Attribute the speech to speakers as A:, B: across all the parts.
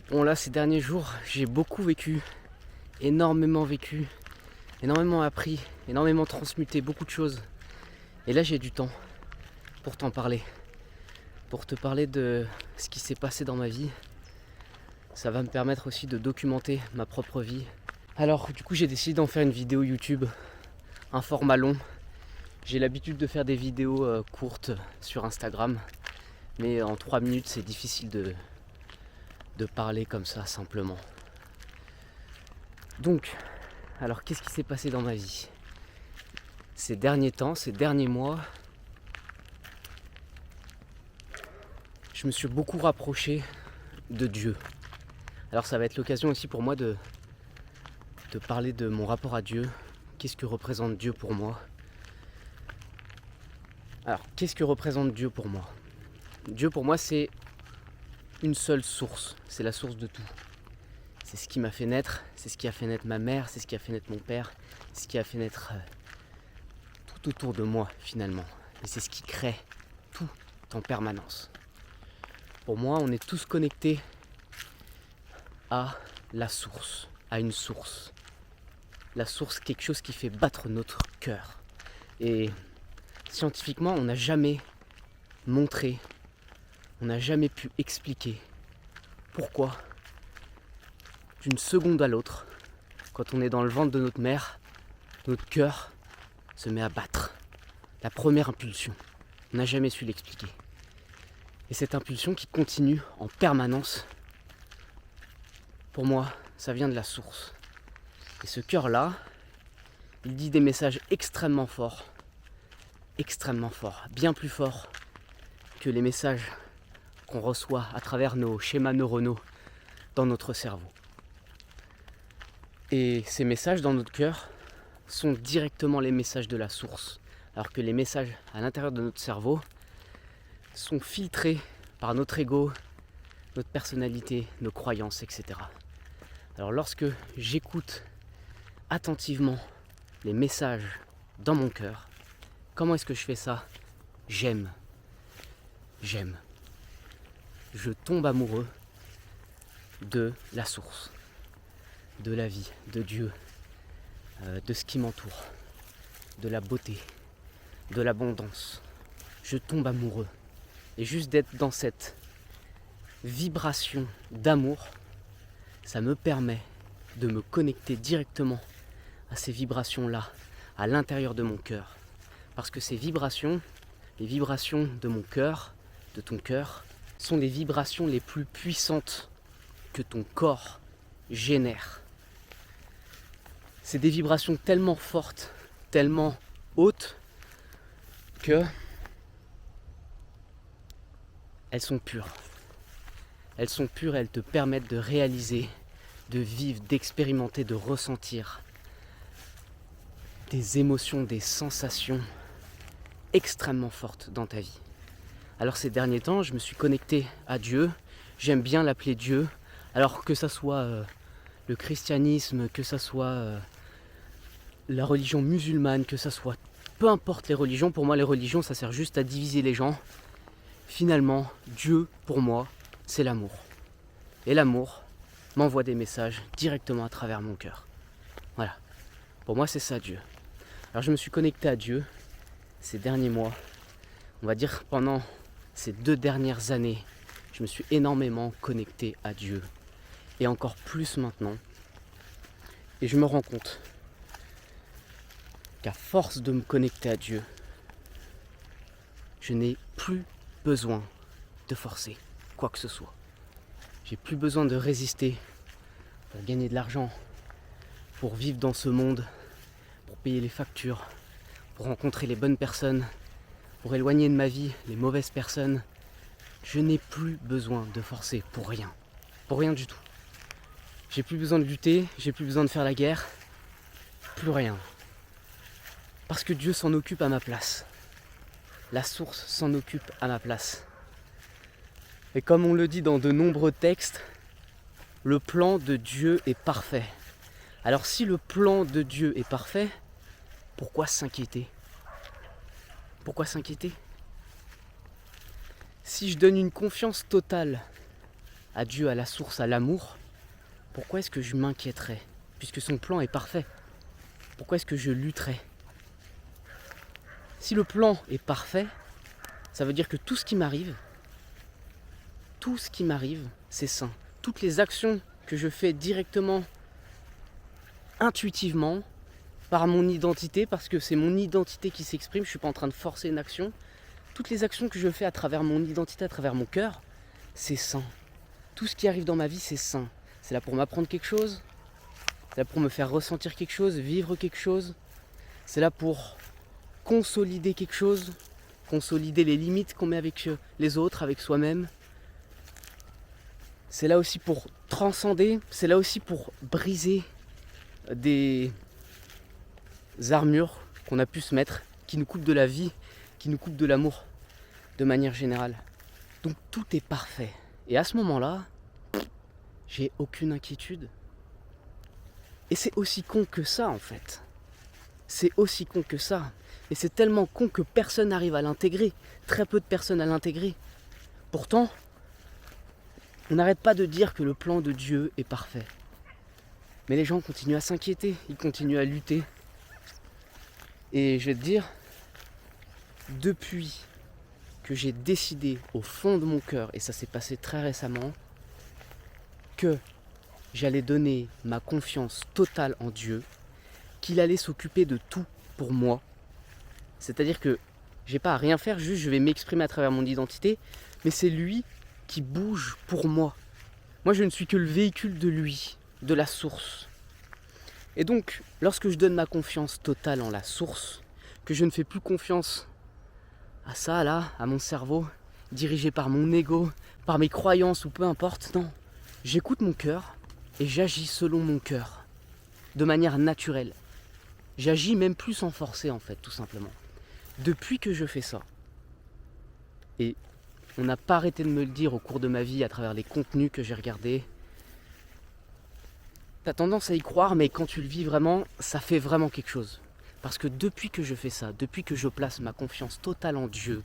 A: Bon là, ces derniers jours, j'ai beaucoup vécu, énormément appris, énormément transmuté, beaucoup de choses. Et là, j'ai du temps pour t'en parler, pour te parler de ce qui s'est passé dans ma vie. Ça va me permettre aussi de documenter ma propre vie. Alors, du coup, j'ai décidé d'en faire une vidéo YouTube, un format long. J'ai l'habitude de faire des vidéos courtes sur Instagram, mais en 3 minutes, c'est difficile de parler comme ça, simplement. Donc, alors qu'est-ce qui s'est passé dans ma vie ces derniers temps, ces derniers mois? Je me suis beaucoup rapproché de Dieu. Alors ça va être l'occasion aussi pour moi de parler de mon rapport à Dieu. Qu'est-ce que représente Dieu pour moi? Alors, qu'est-ce que représente Dieu pour moi? Dieu pour moi, c'est une seule source, c'est la source de tout. C'est ce qui m'a fait naître, c'est ce qui a fait naître ma mère, c'est ce qui a fait naître mon père, c'est ce qui a fait naître tout autour de moi finalement. Et c'est ce qui crée tout en permanence. Pour moi, on est tous connectés à la source, à une source. La source, quelque chose qui fait battre notre cœur. Et scientifiquement, on n'a jamais montré, on n'a jamais pu expliquer pourquoi, d'une seconde à l'autre, quand on est dans le ventre de notre mère, notre cœur se met à battre. La première impulsion. On n'a jamais su l'expliquer. Et cette impulsion qui continue en permanence, pour moi, ça vient de la source. Et ce cœur-là, il dit des messages extrêmement forts, bien plus forts que les messages qu'on reçoit à travers nos schémas neuronaux dans notre cerveau. Et ces messages dans notre cœur sont directement les messages de la source, alors que les messages à l'intérieur de notre cerveau sont filtrés par notre ego, notre personnalité, nos croyances, etc. Alors lorsque j'écoute attentivement les messages dans mon cœur, comment est-ce que je fais ça? J'aime. Je tombe amoureux de la source, de la vie, de Dieu, de ce qui m'entoure, de la beauté, de l'abondance. Je tombe amoureux. Et juste d'être dans cette vibration d'amour, ça me permet de me connecter directement à ces vibrations-là, à l'intérieur de mon cœur. Parce que ces vibrations, les vibrations de mon cœur, de ton cœur, sont les vibrations les plus puissantes que ton corps génère. C'est des vibrations tellement fortes, tellement hautes, que elles sont pures. Elles sont pures et elles te permettent de réaliser, de vivre, d'expérimenter, de ressentir des émotions, des sensations extrêmement fortes dans ta vie. Alors ces derniers temps, je me suis connecté à Dieu. J'aime bien l'appeler Dieu. Alors que ça soit le christianisme, que ça soit la religion musulmane, que ça soit... Peu importe les religions, pour moi les religions ça sert juste à diviser les gens. Finalement, Dieu pour moi, c'est l'amour. Et l'amour m'envoie des messages directement à travers mon cœur. Voilà. Pour moi c'est ça Dieu. Alors je me suis connecté à Dieu ces derniers mois. On va dire pendant ces 2 dernières années, je me suis énormément connecté à Dieu. Et encore plus maintenant. Et je me rends compte qu'à force de me connecter à Dieu, je n'ai plus besoin de forcer quoi que ce soit. J'ai plus besoin de résister pour gagner de l'argent, pour vivre dans ce monde, pour payer les factures, pour rencontrer les bonnes personnes, pour éloigner de ma vie les mauvaises personnes. Je n'ai plus besoin de forcer pour rien du tout. J'ai plus besoin de lutter, j'ai plus besoin de faire la guerre, plus rien. Parce que Dieu s'en occupe à ma place. La source s'en occupe à ma place. Et comme on le dit dans de nombreux textes, le plan de Dieu est parfait. Alors si le plan de Dieu est parfait, pourquoi s'inquiéter? Pourquoi s'inquiéter? Si je donne une confiance totale à Dieu, à la source, à l'amour, pourquoi est-ce que je m'inquiéterais? Puisque son plan est parfait. Pourquoi est-ce que je lutterais? Si le plan est parfait, ça veut dire que tout ce qui m'arrive, c'est sain. Toutes les actions que je fais directement, intuitivement, par mon identité, parce que c'est mon identité qui s'exprime, je ne suis pas en train de forcer une action. Toutes les actions que je fais à travers mon identité, à travers mon cœur, c'est sain. Tout ce qui arrive dans ma vie, c'est sain. C'est là pour m'apprendre quelque chose, c'est là pour me faire ressentir quelque chose, vivre quelque chose. C'est là pour consolider quelque chose, consolider les limites qu'on met avec les autres, avec soi-même. C'est là aussi pour transcender, c'est là aussi pour briser des armures qu'on a pu se mettre, qui nous coupent de la vie, qui nous coupent de l'amour, de manière générale. Donc tout est parfait. Et à ce moment-là, j'ai aucune inquiétude. Et c'est aussi con que ça, en fait. C'est aussi con que ça. Et c'est tellement con que personne n'arrive à l'intégrer. Très peu de personnes à l'intégrer. Pourtant, on n'arrête pas de dire que le plan de Dieu est parfait. Mais les gens continuent à s'inquiéter, ils continuent à lutter. Et je vais te dire, depuis que j'ai décidé au fond de mon cœur, et ça s'est passé très récemment, que j'allais donner ma confiance totale en Dieu, qu'il allait s'occuper de tout pour moi. C'est-à-dire que j'ai pas à rien faire, juste je vais m'exprimer à travers mon identité, mais c'est lui qui bouge pour moi. Moi je ne suis que le véhicule de lui, de la source. Et donc, lorsque je donne ma confiance totale en la source, que je ne fais plus confiance à ça là, à mon cerveau, dirigé par mon ego, par mes croyances ou peu importe, non. J'écoute mon cœur et j'agis selon mon cœur, de manière naturelle. J'agis même plus sans forcer en fait, tout simplement. Depuis que je fais ça, et on n'a pas arrêté de me le dire au cours de ma vie à travers les contenus que j'ai regardés, t'as tendance à y croire, mais quand tu le vis vraiment, ça fait vraiment quelque chose. Parce que depuis que je fais ça, depuis que je place ma confiance totale en Dieu,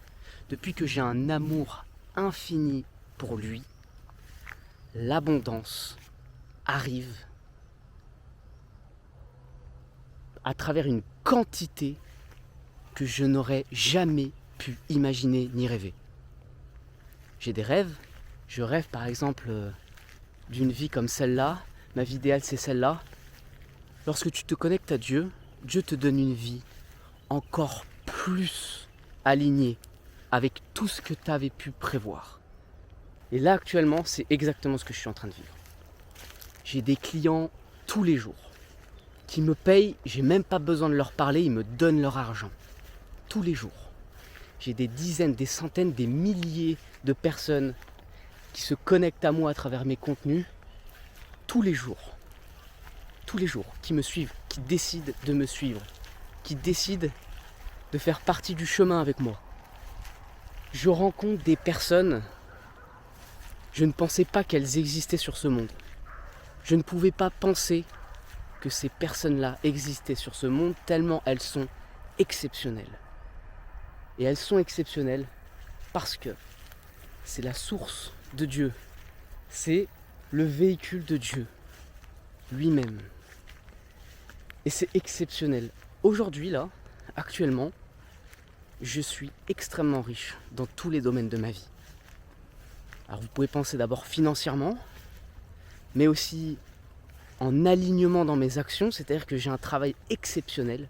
A: depuis que j'ai un amour infini pour lui, l'abondance arrive à travers une quantité que je n'aurais jamais pu imaginer ni rêver. J'ai des rêves, je rêve par exemple d'une vie comme celle-là, ma vie idéale c'est celle-là. Lorsque tu te connectes à Dieu, Dieu te donne une vie encore plus alignée avec tout ce que tu avais pu prévoir. Et là actuellement, c'est exactement ce que je suis en train de vivre. J'ai des clients tous les jours qui me payent, j'ai même pas besoin de leur parler, ils me donnent leur argent. Tous les jours. J'ai des dizaines, des centaines, des milliers de personnes qui se connectent à moi à travers mes contenus tous les jours, qui me suivent, qui décident de me suivre, qui décident de faire partie du chemin avec moi. Je rencontre des personnes, je ne pensais pas qu'elles existaient sur ce monde. Je ne pouvais pas penser que ces personnes-là existaient sur ce monde tellement elles sont exceptionnelles. Et elles sont exceptionnelles parce que c'est la source de Dieu. C'est le véhicule de Dieu lui-même. Et c'est exceptionnel. Aujourd'hui, là, actuellement, je suis extrêmement riche dans tous les domaines de ma vie. Alors vous pouvez penser d'abord financièrement, mais aussi en alignement dans mes actions, c'est-à-dire que j'ai un travail exceptionnel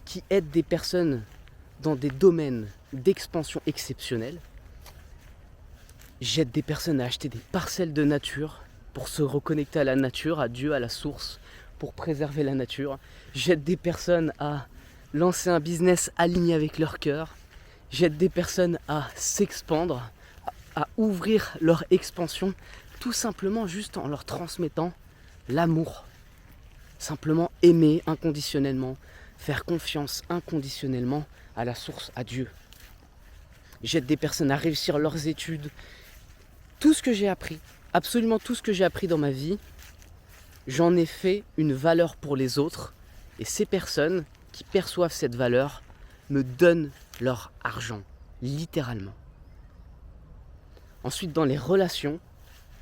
A: qui aide des personnes dans des domaines d'expansion exceptionnels. J'aide des personnes à acheter des parcelles de nature pour se reconnecter à la nature, à Dieu, à la source, pour préserver la nature. J'aide des personnes à lancer un business aligné avec leur cœur. J'aide des personnes à s'expandre, à ouvrir leur expansion, tout simplement juste en leur transmettant l'amour. Simplement aimer inconditionnellement, faire confiance inconditionnellement à la source, à Dieu. J'aide des personnes à réussir leurs études. Tout ce que j'ai appris, absolument tout ce que j'ai appris dans ma vie, j'en ai fait une valeur pour les autres. Et ces personnes qui perçoivent cette valeur me donnent leur argent, littéralement. Ensuite, dans les relations,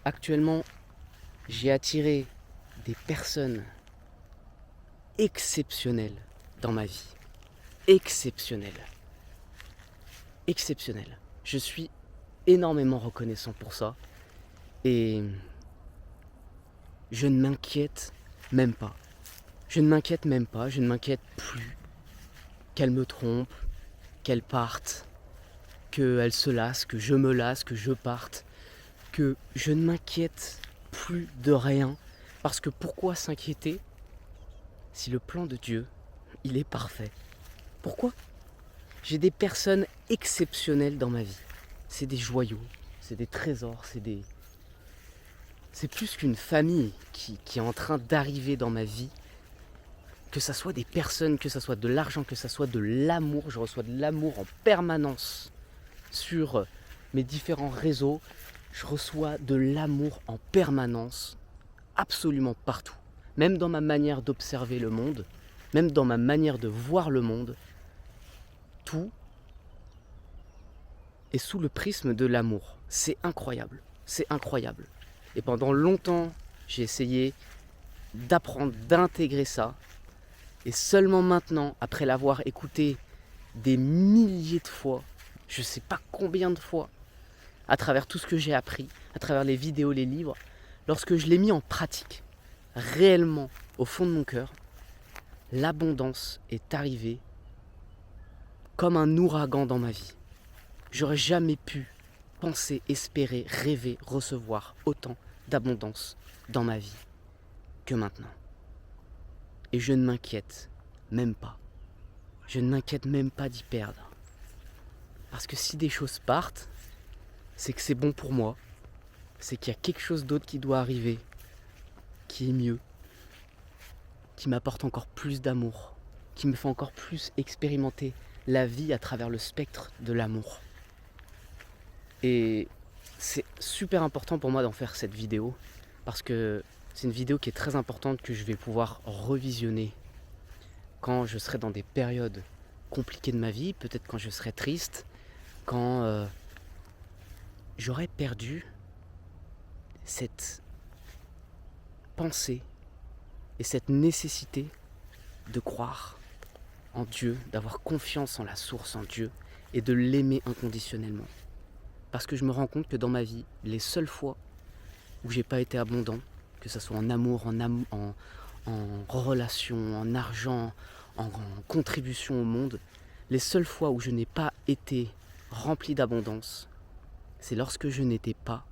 A: Actuellement, j'ai attiré des personnes exceptionnelles dans ma vie. Exceptionnelles. Exceptionnelles. Je suis énormément reconnaissant pour ça. Et je ne m'inquiète même pas. Je ne m'inquiète même pas, je ne m'inquiète plus qu'elle me trompe, qu'elle parte, qu'elle se lasse, que je me lasse, que je parte, que je ne m'inquiète plus de rien. Parce que pourquoi s'inquiéter si le plan de Dieu, il est parfait? Pourquoi? J'ai des personnes exceptionnelles dans ma vie. C'est des joyaux, c'est des trésors, c'est plus qu'une famille qui est en train d'arriver dans ma vie. Que ça soit des personnes, que ça soit de l'argent, que ça soit de l'amour. Je reçois de l'amour en permanence sur mes différents réseaux. Je reçois de l'amour en permanence, absolument partout. Même dans ma manière d'observer le monde, même dans ma manière de voir le monde, tout est sous le prisme de l'amour. C'est incroyable, c'est incroyable. Et pendant longtemps, j'ai essayé d'apprendre, d'intégrer ça. Et seulement maintenant, après l'avoir écouté des milliers de fois, je ne sais pas combien de fois, à travers tout ce que j'ai appris, à travers les vidéos, les livres, lorsque je l'ai mis en pratique, réellement, au fond de mon cœur, l'abondance est arrivée comme un ouragan dans ma vie. J'aurais jamais pu penser, espérer, rêver, recevoir autant d'abondance dans ma vie que maintenant. Et je ne m'inquiète même pas. Je ne m'inquiète même pas d'y perdre. Parce que si des choses partent, c'est que c'est bon pour moi. C'est qu'il y a quelque chose d'autre qui doit arriver, qui est mieux, qui m'apporte encore plus d'amour, qui me fait encore plus expérimenter la vie à travers le spectre de l'amour. Et c'est super important pour moi d'en faire cette vidéo, parce que c'est une vidéo qui est très importante que je vais pouvoir revisionner quand je serai dans des périodes compliquées de ma vie, peut-être quand je serai triste, quand j'aurai perdu cette pensée et cette nécessité de croire en Dieu, d'avoir confiance en la source, en Dieu, et de l'aimer inconditionnellement. Parce que je me rends compte que dans ma vie, les seules fois où j'ai pas été abondant, que ce soit en amour, en relation, en argent, en contribution au monde, les seules fois où je n'ai pas été rempli d'abondance, c'est lorsque je n'étais pas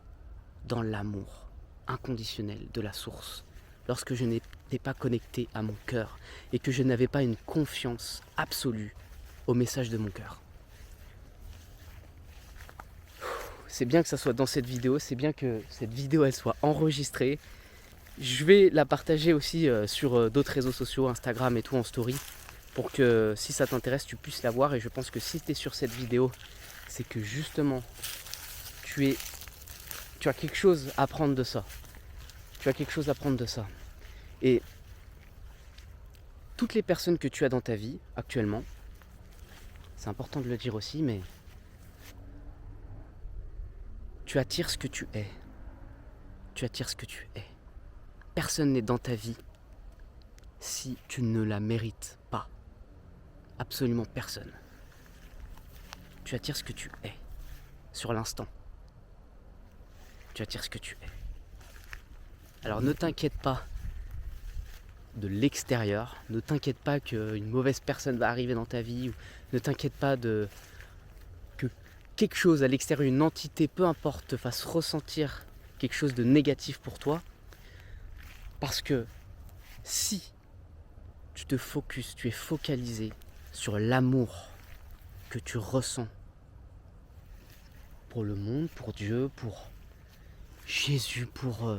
A: dans l'amour inconditionnel de la source, lorsque je n'étais pas connecté à mon cœur et que je n'avais pas une confiance absolue au message de mon cœur. C'est bien que ça soit dans cette vidéo, c'est bien que cette vidéo elle soit enregistrée. Je vais la partager aussi sur d'autres réseaux sociaux, Instagram et tout en story, pour que si ça t'intéresse tu puisses la voir. Et je pense que si tu es sur cette vidéo, c'est que justement tu as quelque chose à prendre de ça. Tu as quelque chose à prendre de ça. Et toutes les personnes que tu as dans ta vie actuellement, c'est important de le dire aussi, mais tu attires ce que tu es. Tu attires ce que tu es. Personne n'est dans ta vie si tu ne la mérites pas. Absolument personne. Tu attires ce que tu es. Sur l'instant. Tu attires ce que tu es. Alors ne t'inquiète pas de l'extérieur. Ne t'inquiète pas qu'une mauvaise personne va arriver dans ta vie. Ou ne t'inquiète pas que quelque chose à l'extérieur, une entité, peu importe, te fasse ressentir quelque chose de négatif pour toi. Parce que si tu te focuses, tu es focalisé sur l'amour que tu ressens pour le monde, pour Dieu, pour Jésus, pour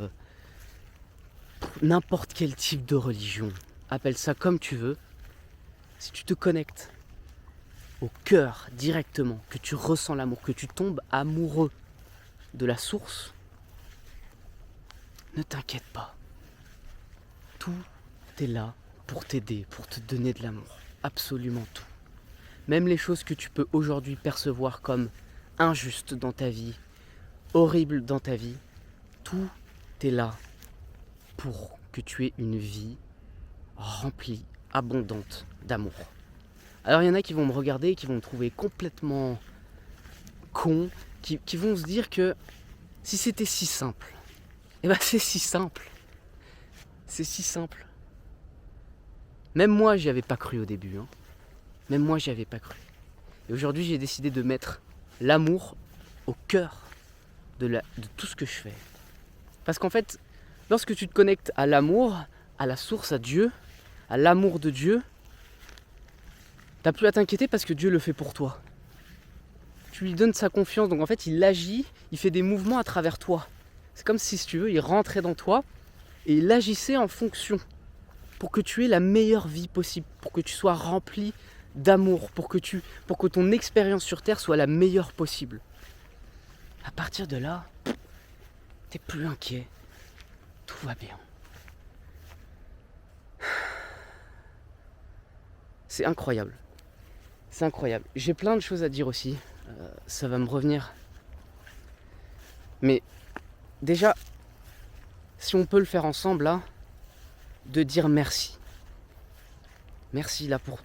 A: n'importe quel type de religion, appelle ça comme tu veux, si tu te connectes au cœur directement, que tu ressens l'amour, que tu tombes amoureux de la source, ne t'inquiète pas. Tout est là pour t'aider, pour te donner de l'amour. Absolument tout. Même les choses que tu peux aujourd'hui percevoir comme injustes dans ta vie, horribles dans ta vie, Tout est là pour que tu aies une vie remplie, abondante d'amour. Alors il y en a qui vont me regarder et qui vont me trouver complètement con, qui vont se dire que si c'était si simple, eh ben c'est si simple. C'est si simple. Même moi, j'y avais pas cru au début. Hein. Même moi, j'y avais pas cru. Et aujourd'hui, j'ai décidé de mettre l'amour au cœur de tout ce que je fais. Parce qu'en fait, lorsque tu te connectes à l'amour, à la source, à Dieu, à l'amour de Dieu, t'as plus à t'inquiéter parce que Dieu le fait pour toi. Tu lui donnes sa confiance, donc en fait, il agit, il fait des mouvements à travers toi. C'est comme si tu veux, il rentrait dans toi et il agissait en fonction pour que tu aies la meilleure vie possible, pour que tu sois rempli d'amour, pour que ton expérience sur Terre soit la meilleure possible. À partir de là, t'es plus inquiet, tout va bien. C'est incroyable. C'est incroyable. J'ai plein de choses à dire aussi. Ça va me revenir. Mais déjà, si on peut le faire ensemble là, de dire merci. Merci là pour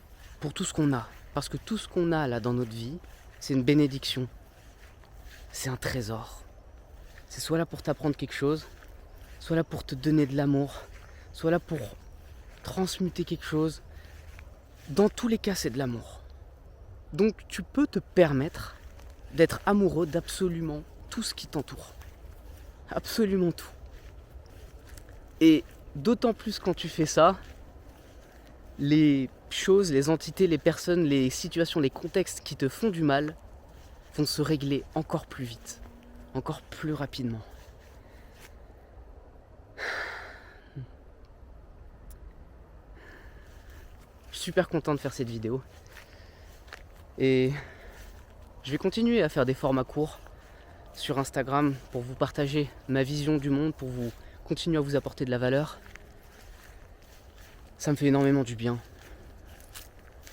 A: tout ce qu'on a. Parce que tout ce qu'on a là dans notre vie, c'est une bénédiction. C'est un trésor. C'est soit là pour t'apprendre quelque chose, soit là pour te donner de l'amour, soit là pour transmuter quelque chose. Dans tous les cas, c'est de l'amour. Donc tu peux te permettre d'être amoureux d'absolument tout ce qui t'entoure. Absolument tout. Et d'autant plus quand tu fais ça, les choses, les entités, les personnes, les situations, les contextes qui te font du mal vont se régler encore plus vite, encore plus rapidement. Je suis super content de faire cette vidéo. Et je vais continuer à faire des formats courts sur Instagram pour vous partager ma vision du monde, pour vous continuer à vous apporter de la valeur. Ça me fait énormément du bien.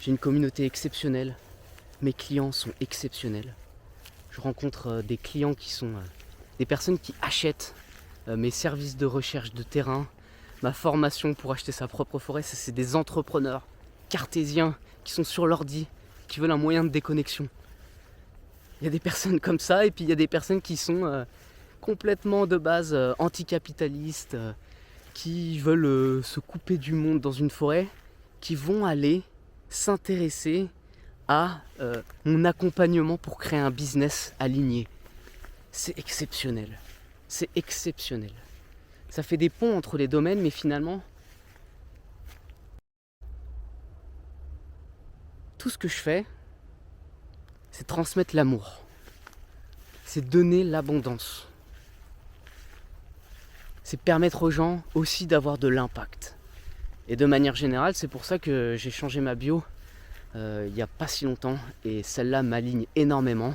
A: J'ai une communauté exceptionnelle. Mes clients sont exceptionnels. Je rencontre des clients qui sont des personnes qui achètent mes services de recherche de terrain, ma formation pour acheter sa propre forêt. C'est des entrepreneurs cartésiens qui sont sur l'ordi, qui veulent un moyen de déconnexion. Il y a des personnes comme ça et puis il y a des personnes qui sont complètement de base anticapitalistes, qui veulent se couper du monde dans une forêt, qui vont aller s'intéresser à mon accompagnement pour créer un business aligné. C'est exceptionnel. C'est exceptionnel. Ça fait des ponts entre les domaines, mais finalement, tout ce que je fais, c'est transmettre l'amour. C'est donner l'abondance. C'est permettre aux gens aussi d'avoir de l'impact. Et de manière générale, c'est pour ça que j'ai changé ma bio il n'y a pas si longtemps. Et celle-là m'aligne énormément.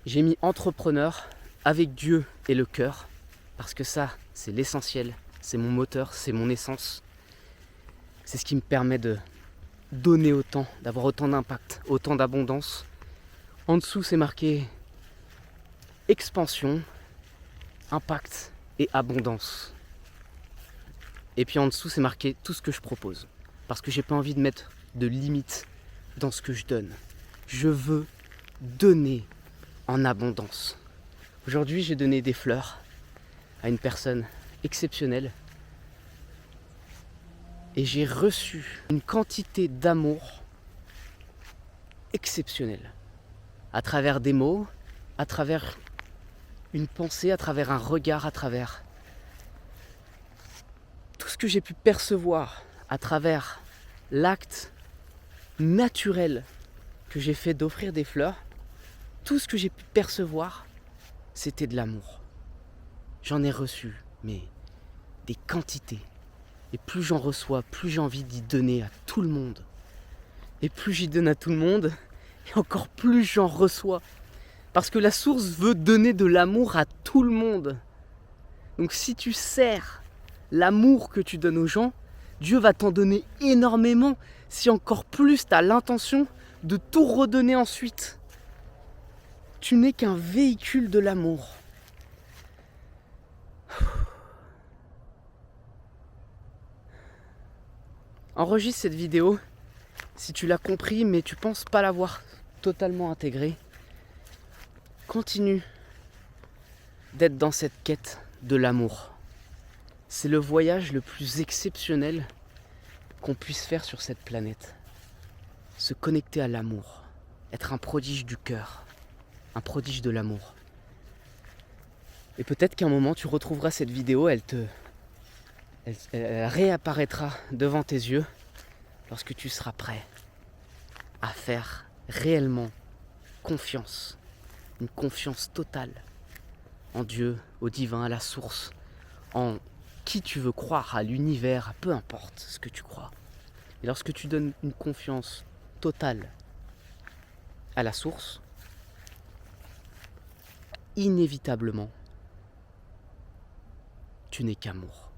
A: J'ai mis entrepreneur avec Dieu et le cœur. Parce que ça, c'est l'essentiel. C'est mon moteur, c'est mon essence. C'est ce qui me permet de donner autant, d'avoir autant d'impact, autant d'abondance. En dessous, c'est marqué expansion, impact et abondance. Et puis en dessous, c'est marqué tout ce que je propose. Parce que j'ai pas envie de mettre de limites dans ce que je donne. Je veux donner en abondance. Aujourd'hui, j'ai donné des fleurs à une personne exceptionnelle. Et j'ai reçu une quantité d'amour exceptionnelle. À travers des mots, à travers une pensée, à travers un regard, à travers tout ce que j'ai pu percevoir, à travers l'acte naturel que j'ai fait d'offrir des fleurs. Tout ce que j'ai pu percevoir, c'était de l'amour. J'en ai reçu, mais des quantités. Et plus j'en reçois, plus j'ai envie d'y donner à tout le monde. Et plus j'y donne à tout le monde, et encore plus j'en reçois. Parce que la source veut donner de l'amour à tout le monde. Donc si tu sers l'amour que tu donnes aux gens, Dieu va t'en donner énormément si encore plus tu as l'intention de tout redonner ensuite. Tu n'es qu'un véhicule de l'amour. Enregistre cette vidéo si tu l'as compris mais tu penses pas l'avoir totalement intégré. Continue d'être dans cette quête de l'amour. C'est le voyage le plus exceptionnel qu'on puisse faire sur cette planète. Se connecter à l'amour, être un prodige du cœur, un prodige de l'amour. Et peut-être qu'à un moment tu retrouveras cette vidéo, elle réapparaîtra devant tes yeux lorsque tu seras prêt à faire réellement confiance, une confiance totale en Dieu, au divin, à la source, en qui tu veux croire, à l'univers, peu importe ce que tu crois. Et lorsque tu donnes une confiance totale à la source, inévitablement, tu n'es qu'amour.